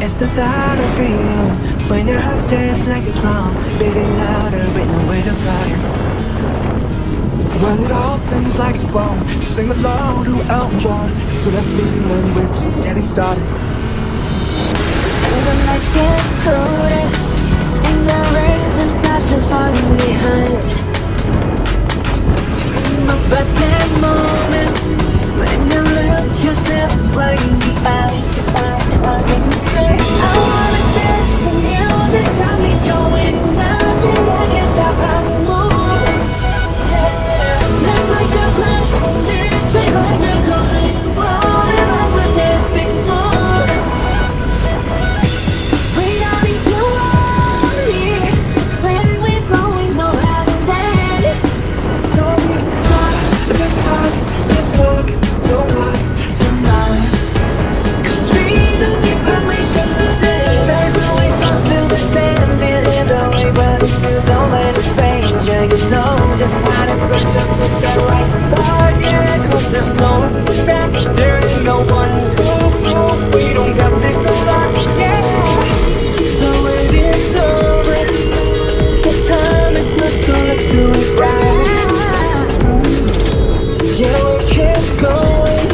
It's the thought of being young, when your heart just like a drum, beating louder with nowhere to guard it. When it all seems like it's wrong, just sing along to Elton John, to that feeling we're just getting started. And the nights get colder, and the rhythm starts to falling behind. Dream about that moment when you look yourself right in the eye. And you say, I wanna dance with you, just got me going. Nothing I can stop how we move. Let's make the glass just like we're going rolling like we're dancing fools. We don't need to worry, when we flow we know how to dance. Don't need to talk, the talk, just walk, don't walk tonight. Cause we don't need permission to dance. There's always something we're standing in the way, but if you don't let it fade, yeah, you know just how to put just with that right part, yeah. Cause there's no looking back, there ain't no one to prove. We don't got this alone, yeah. The wait is over, the time is not, so let's do it right. Yeah, we keep going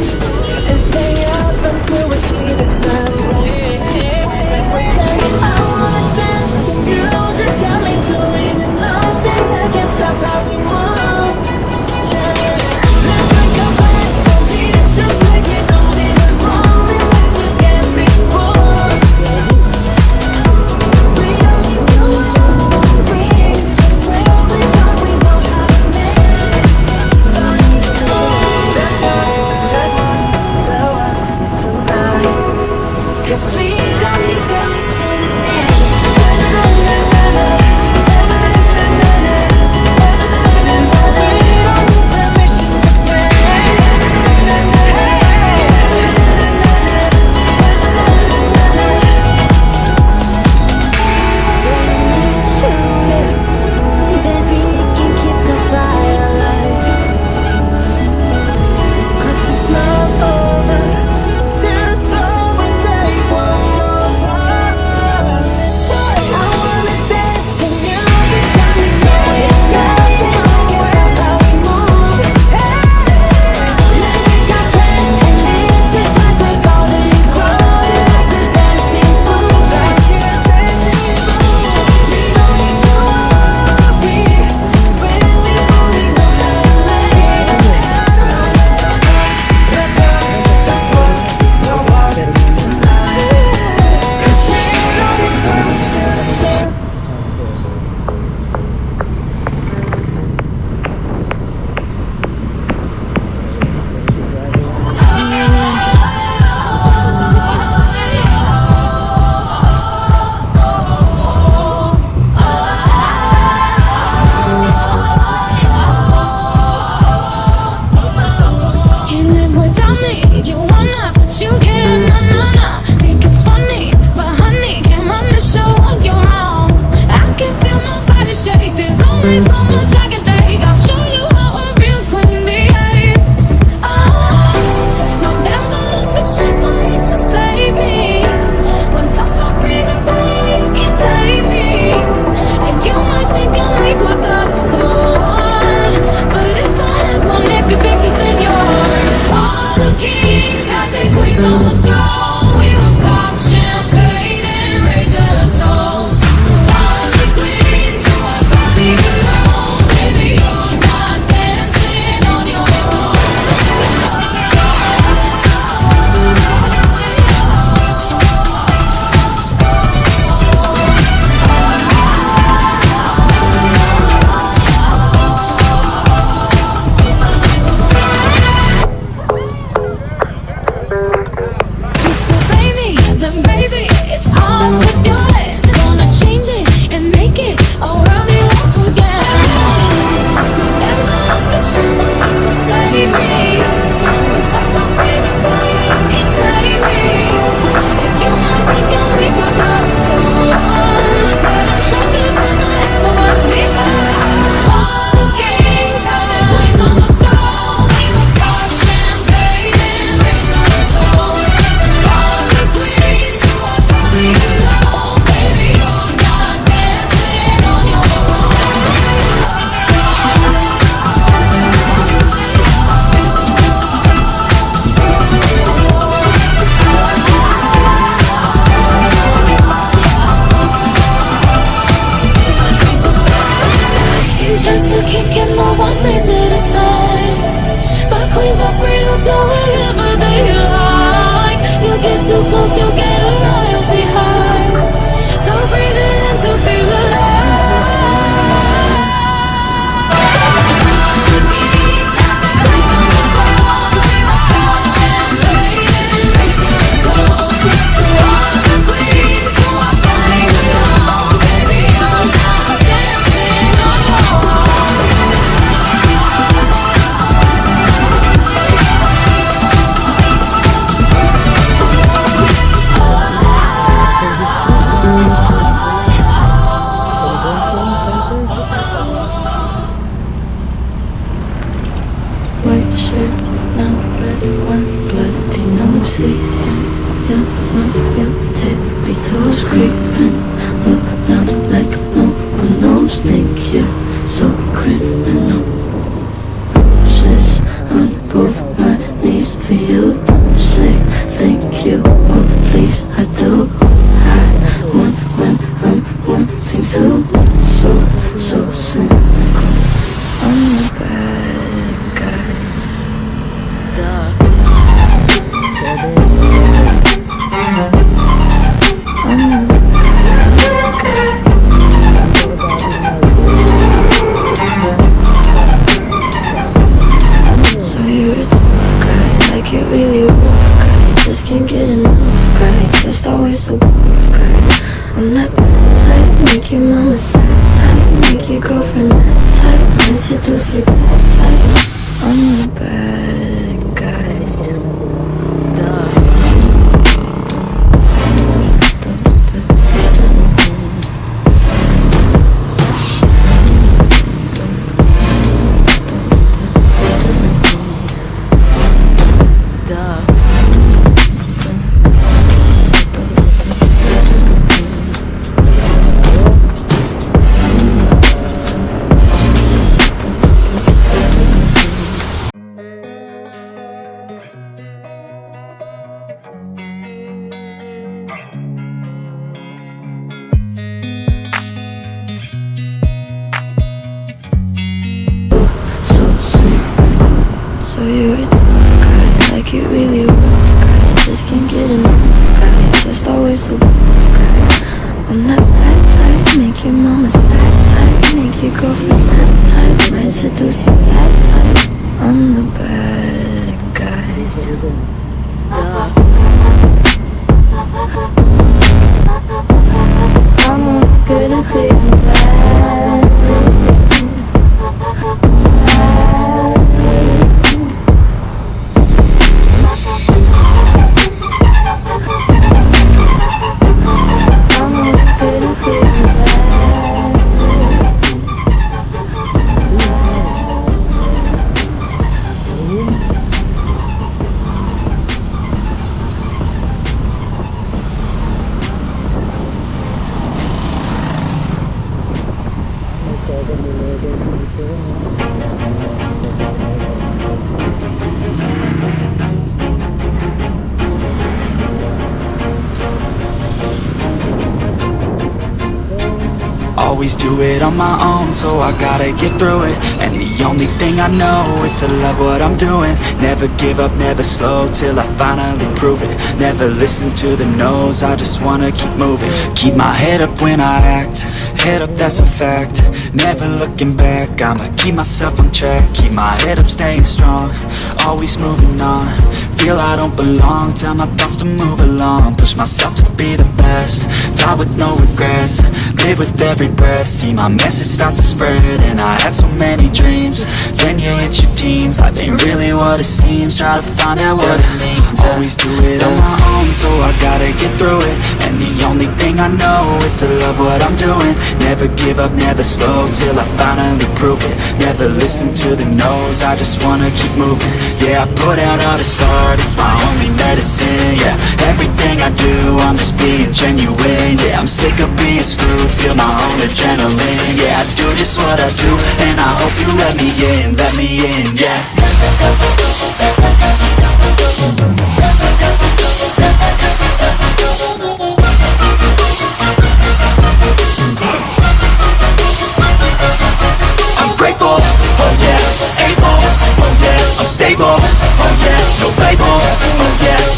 and stay up until we see the sun. I wanna dance with you, just got me doing nothing I can stop how we move. Let's make a plan for this, just like we're golden and rolling like we're dancing fools. We don't need to worry, cause when we know how to make. Let's one, the one tonight. Cause we don't need permission to dance. Then we can keep the fire alive. Cause it's not over till the sun we say one more time. Go wherever that you like. You get too close, you get a royalty high. So breathe it in to feel alive. Break on the bone, we pop champagne, raising a toast to all the queens who are flying alone. Baby, I'm not dancing alone. White shirt, now red wine, bloody nose sleeping. Yeah, on your tippy toes creeping. Look around like no one knows. Think you're so criminal. Bruises on both my knees for you. Don't say thank you, oh please I do. I want when I'm wanting to. So cynical. I'm the bad guy. Duh. I'm the bad guy. So you're a tough guy, like you're really rough guy. Just can't get enough guy, just always a rough guy. I'm that bad type, make your mama sad type, make your girlfriend mad type, might seduce your dad type. I'm the bad guy. Duh. So you're a tough guy, like you're really rough guy. Just can't get enough guy, just always a rough guy. I'm that bad type, make your mama sad type, make your girlfriend mad type, might seduce your dad type. I'm the bad guy. Duh. I'm good at being bad. Always do it on my own, so I gotta get through it. And the only thing I know is to love what I'm doing. Never give up, never slow, till I finally prove it. Never listen to the no's, I just wanna keep moving. Keep my head up when I act, head up, that's a fact. Never looking back, I'ma keep myself on track. Keep my head up, staying strong, always moving on. Feel I don't belong, tell my thoughts to move along. Push myself to be the best, die with no regrets. Live with every breath, see my message start to spread. And I had so many dreams, then you hit your teens. Life ain't really what it seems, try to find out what it means. Always do it on my own, so I gotta get through it. And the only thing I know is to love what I'm doing. Never give up, never slow, till I finally prove it. Never listen to the no's, I just wanna keep moving. Yeah, I put out all this art, it's my only medicine. Yeah, everything I do, I'm just being genuine. Yeah, I'm sick of being screwed, feel my own adrenaline. Yeah, I do just what I do, and I hope you let me in, yeah. I'm grateful, oh yeah, able, oh yeah, I'm stable, oh yeah,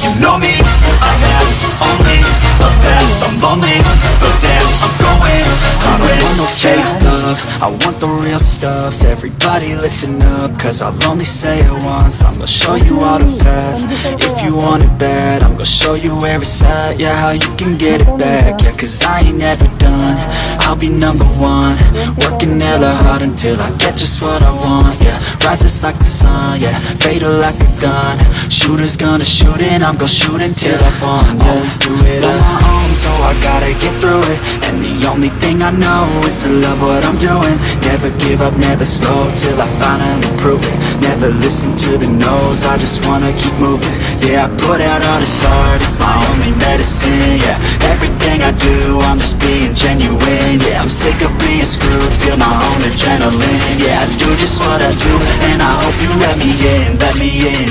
You know me, I have only a path. I'm lonely, but damn, I'm going to win. I don't want no fake love, I want the real stuff. Everybody listen up, cause I'll only say it once. I'm gonna show you all the path. If you want it bad, I'm gonna show you where it's at. Yeah, how you can get it back. Yeah, cause I ain't never done, I'll be number one. Working hella hard until I get just what I want. Yeah, rises like the sun, yeah, fatal like a gun. Shooters gonna shoot and I'm gonna shoot until I fall. Always do it on my own, so I gotta get through it. And the only thing I know is to love what I'm doing. Never give up, never slow, till I finally prove it. Never listen to the no's, I just wanna keep moving. Yeah, I put out all this art, it's my only medicine. Yeah, everything I do, I'm just being genuine. Yeah, I'm sick of being screwed, feel my own adrenaline. Yeah, I do just what I do, and I hope you let me in,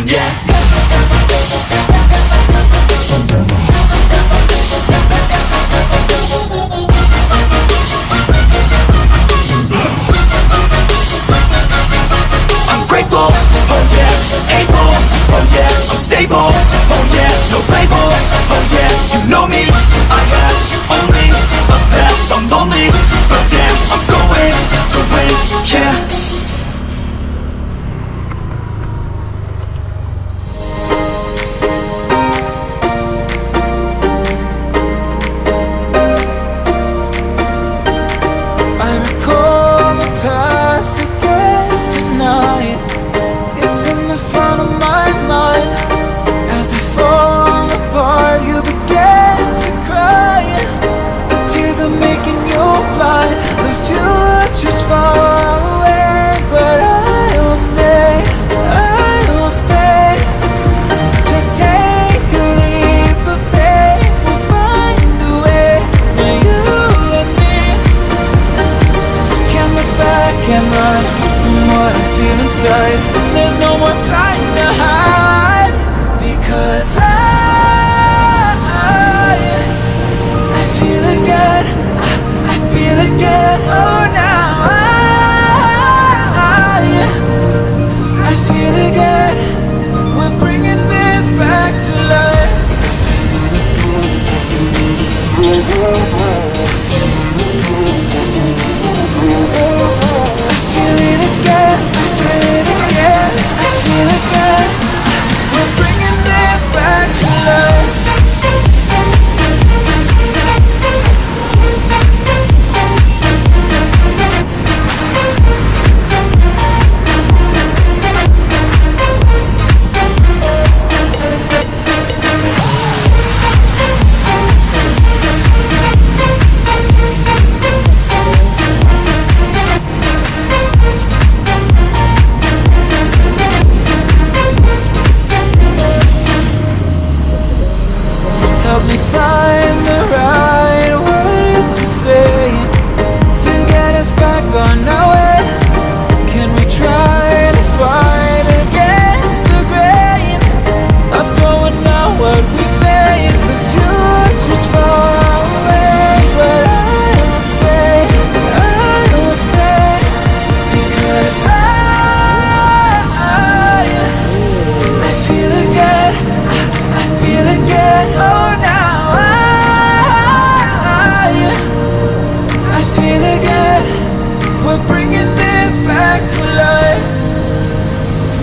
yeah. I'm grateful, oh yeah, able, oh yeah, I'm stable, oh yeah, no label, oh yeah, you know me, I have only a path. I'm lonely, but damn, I'm going to win, yeah. I recall the past again tonight. It's in the front of my mind. As I fall apart, you began to cry. The tears are making you blind. The future's far away, but I will stay. I will stay. Just take a leap of faith. We'll find a way for you and me. Can't look back and run from what I feel inside. There's no more time to hide, because I feel again. I feel again. Oh, now I feel again. We're bringing this back to life. I feel it again. I feel it again. I feel it again. We're bringing this back to life. Help me find the right words to say to get us back on our way. Can we try to fight against the grain of throwing out what we made? The future's far away, but I will stay. I will stay, because I feel again. I feel again. Oh, now I feel again. We're bringing this back to life.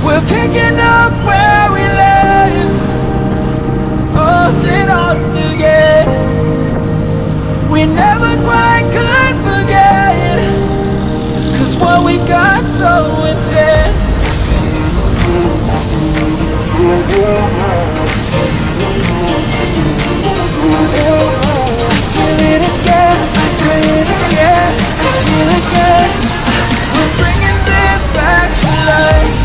We're picking up where we left off and on again. We never quite could forget, 'cause what we got so intense. I feel it again. I feel it again. I feel it again. We're bringing this back to life.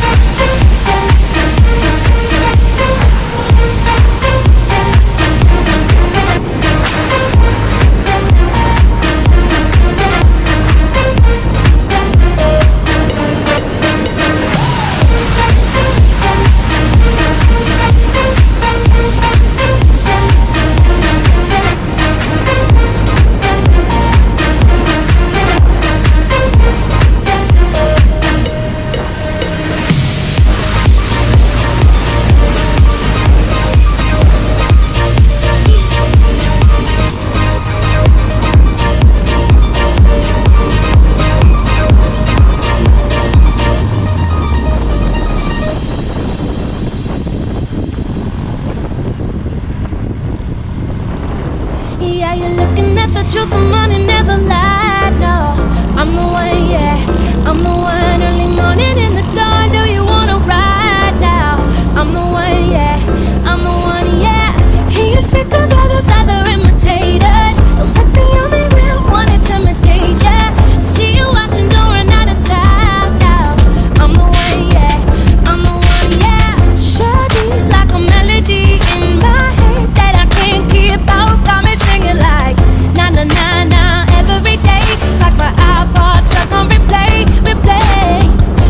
the truth, the money never lied. No, I'm the one, yeah, I'm the one. Early morning in the dawn, do you wanna ride now? I'm the one, yeah, I'm the one, yeah. Hear you sick of all those other imitators. Don't let the only real one intimidate ya. See you watching, don't run out of time now. I'm the one, yeah, I'm the one, yeah. Shorty's like a melody in my head that I can't keep out. Got me singing like na na na na every day. It's like my iPod stuck on replay, replay.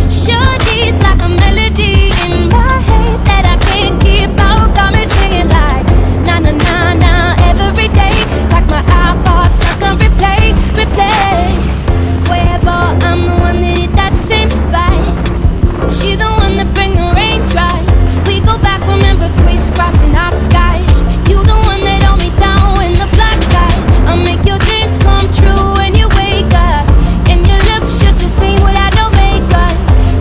Shorty's like a melody in my head that I can't keep out. Got me singing like na na na na every day. It's like my iPod stuck on replay, replay. Cuervo, I'm the one that hit that same spot. She the one that bring the raindrops. We go back, remember crisscrossing hopscotch. You the one that hold me down when the black side. I'll make your dreams come true when you wake up. And your looks just the same without no makeup.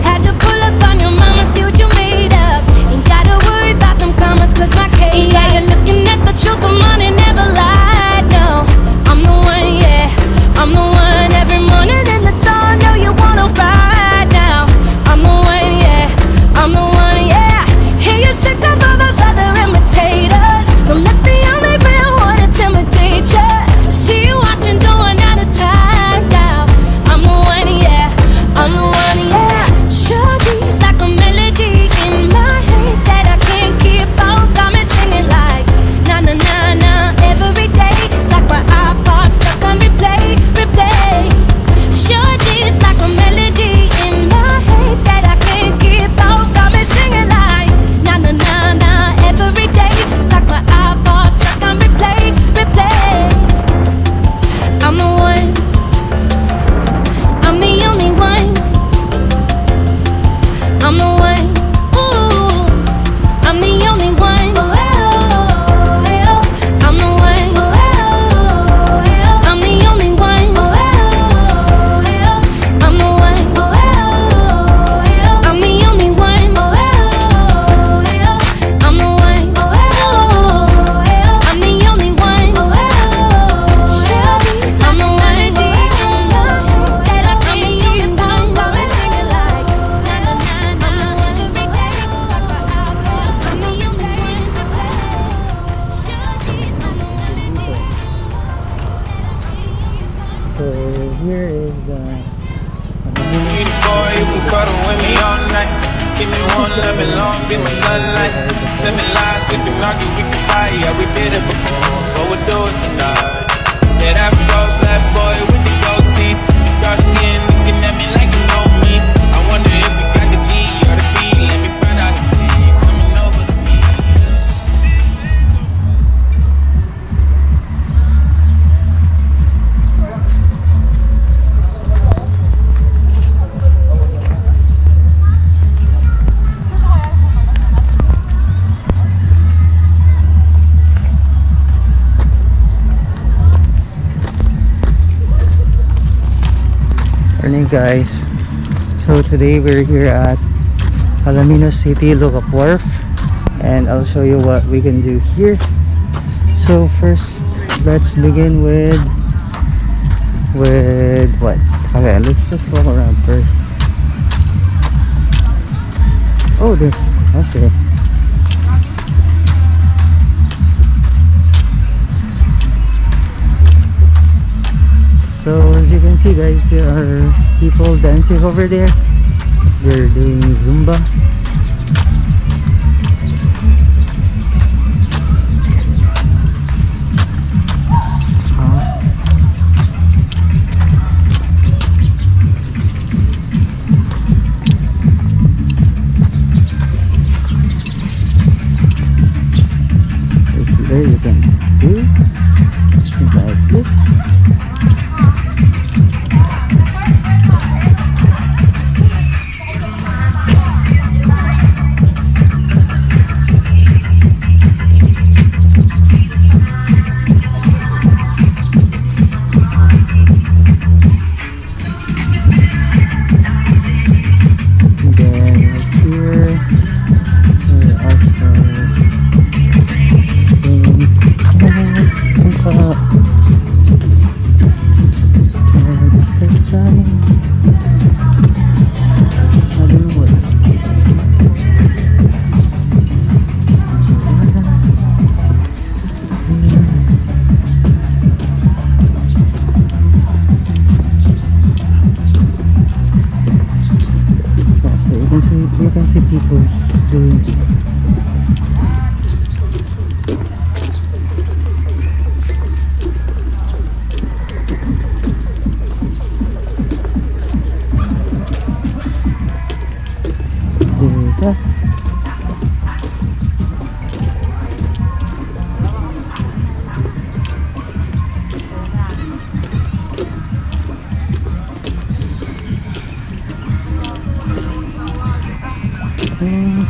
Had to pull up on your mama, see what you made of. Ain't gotta worry about them commas, cause my cake. Yeah, you're looking at the truth, the money never lied. No, I'm the one, yeah, I'm the one. Every morning in the dawn, know you wanna ride now. I'm the one, yeah, I'm the one, yeah. Hear you sick of all those other imitators. Don't let the only real one intimidate ya. See you watching, don't run out of time now. I'm the one, yeah, I'm the one, yeah. Shorty's like a melody in my head that I can't keep out. Got me singing like na na na na every day. It's like my iPod stuck on replay, replay. Shorty's like a melody in my head that I can't keep out. Got me singing like na na na na every day. It's like my iPod stuck on replay, replay. I'm the one, I'm the only one. I'm the one, ooh, I'm the only one. I'm the one, I'm the only one. I'm the one, I'm the only one. I'm the one, I'm the only one. Shorty's I'm the one that I can't keep out. Got me singing like na na na na every day. It's like my iPod, I'm the only one. Shorty's I'm the melody. So here is the You the boy, you can cuddle with me all night. Give me one, let me long, be my sunlight. Send me lies, we can argue, we can fight. Yeah, we did it before, but we'll do it tonight. Yeah, that broke black boy with the gold teeth. Dark skin, looking at me like you know me. I wonder if we got the G or the B. Let me find out the C. Coming over to me. morning guys. So today we're here at Alaminos City, Lucap Wharf, and I'll show you what we can do here. So first let's begin with what? Okay, let's just walk around first. Oh, there. Okay. So as you can see guys, there are people dancing over there. They're doing Zumba. So there you can do like this. see people doing. Dito. Then,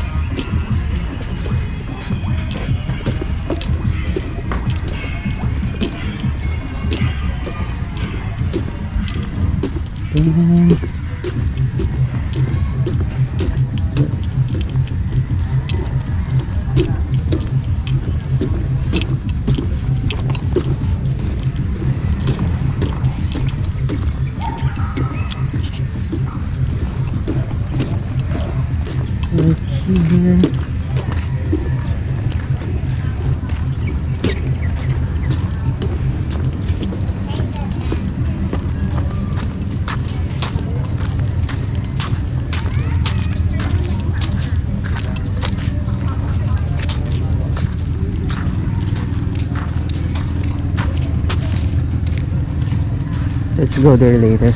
right here. Let's go there later.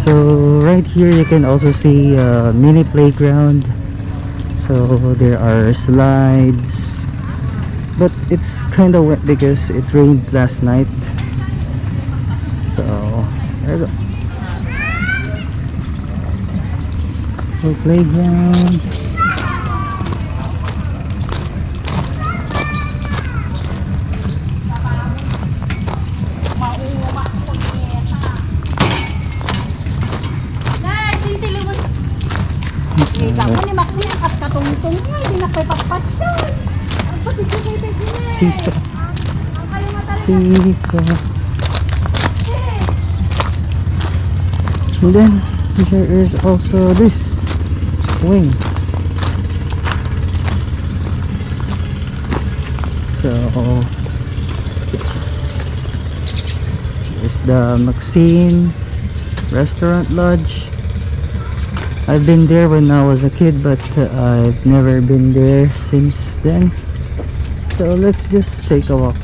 So right here you can also see a mini playground. So there are slides, but it's kind of wet because it rained last night. So there you go. So playground. Seesaw. Seesaw. And then there is also this swing. So there's the Maxine Restaurant Lodge. I've been there when I was a kid, but I've never been there since then. So let's just take a walk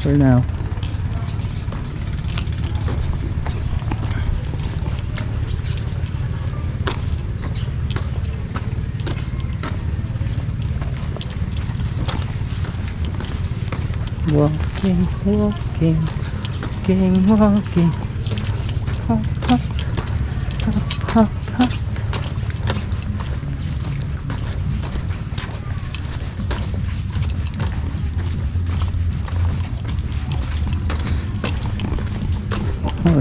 for now. Walking, walking, walking, walking. Hop, hop, hop, hop, hop.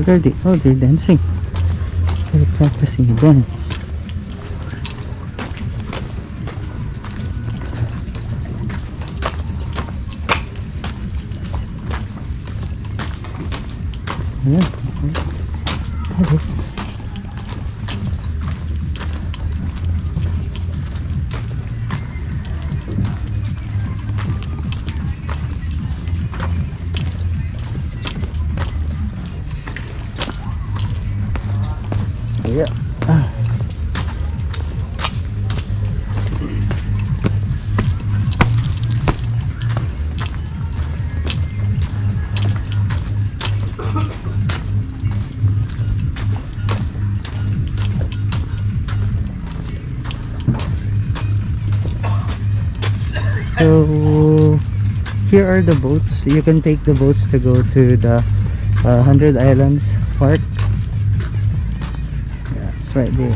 They're dancing. They're practicing dance. Yeah, that is. Yeah. So here are the boats. You can take the boats to go to the 100 Islands Park. Yeah, it's right there.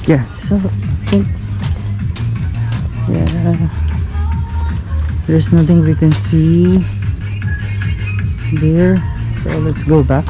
Yeah, so I think, yeah, there's nothing we can see there, so let's go back.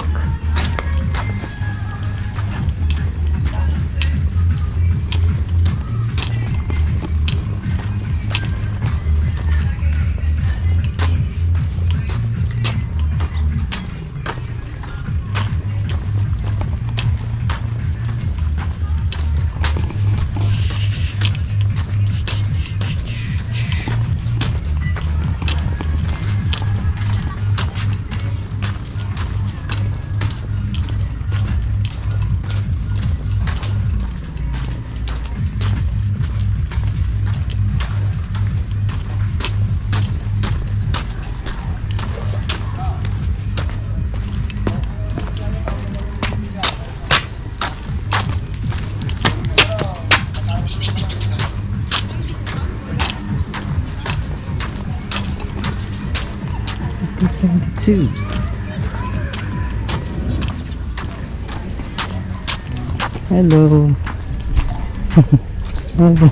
two. Hello. Hello.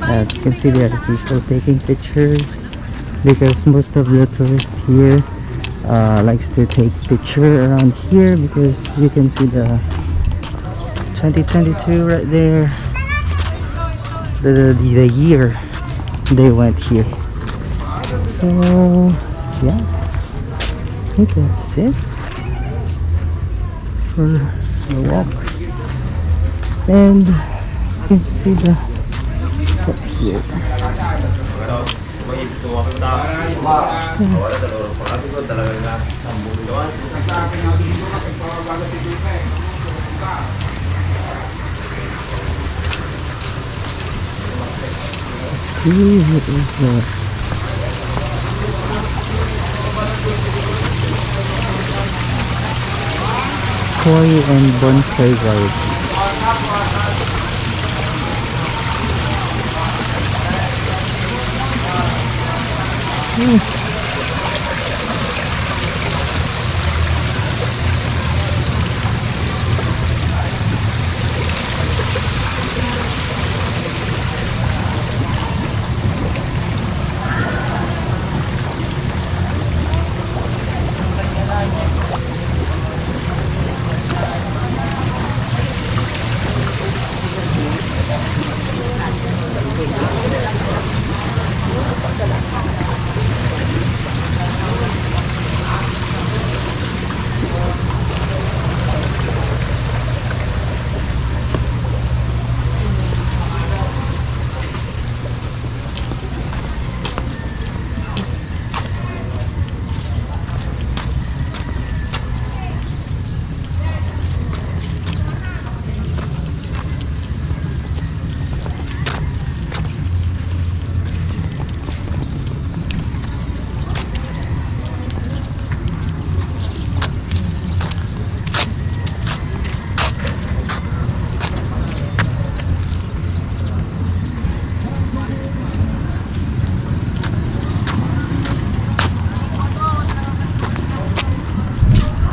As you can see, there are people taking pictures because most of the tourists here likes to take picture around here, because you can see the 2022 right there, the year they went here. So yeah, I think that's it for the walk. And you can see the up here. Let's see what is there. Koi and bonsai garden.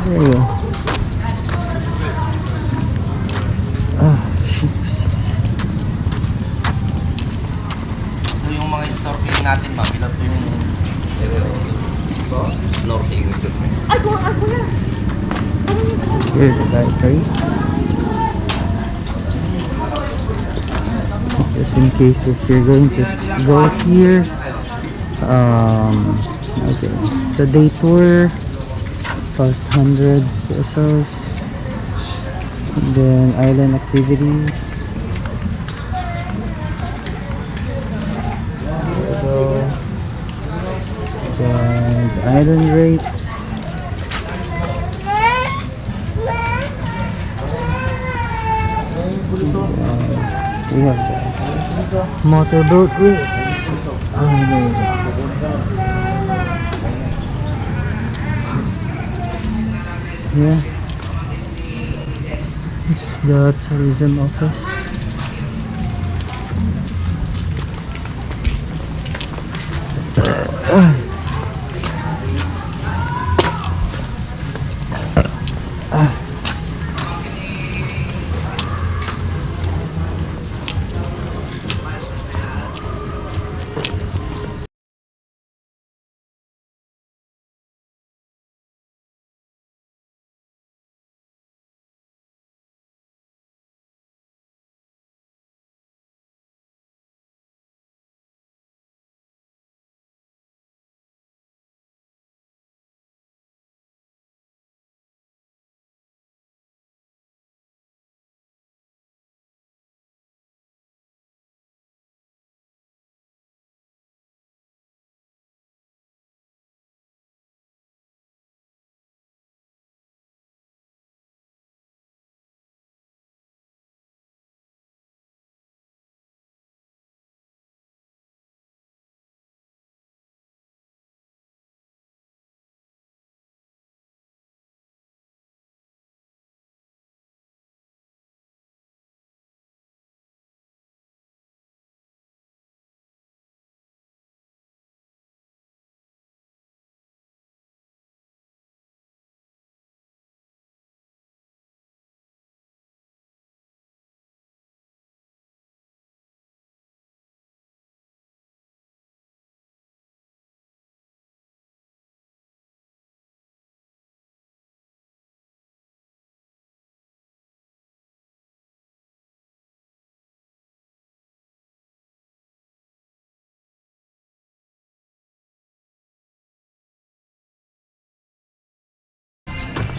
There you go. Ah, ships. So yung mga snorkeling natin, mabilog to yung snorkeling equipment. Here the library. Just in case if you're going to go here, okay, so day tour cost 100 pesos. And then island activities. So, then island rates. We have the motorboat rates. Yeah, this is the tourism office.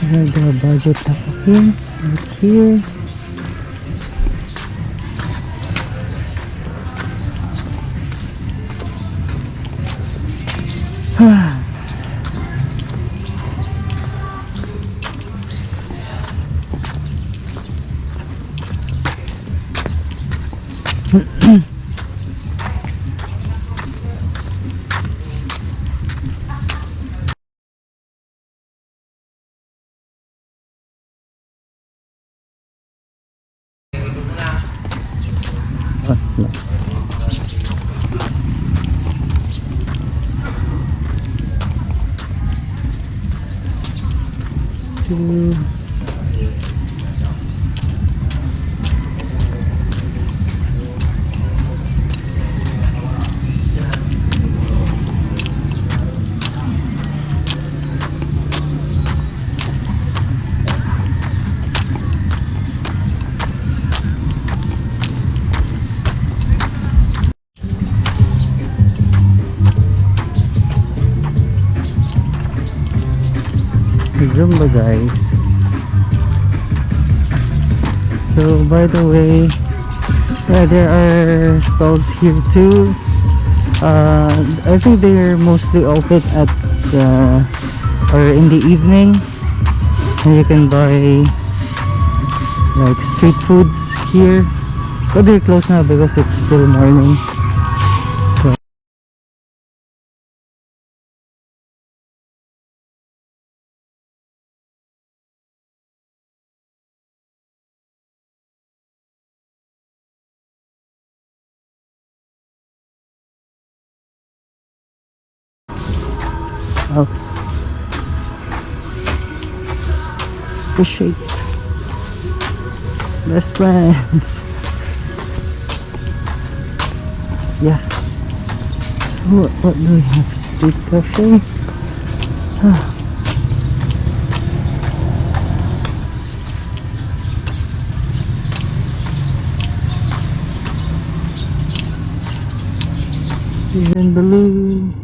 The budget napkin right here. Two. Zumba, guys. So by the way, yeah, there are stalls here too. I think they're mostly open at or in the evening, and you can buy like street foods here, but they're closed now because it's still morning. So house appreciate best friends. Yeah. What do we have? Street cafe. Even balloons.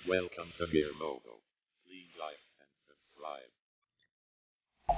Welcome to Moto. Please like and subscribe.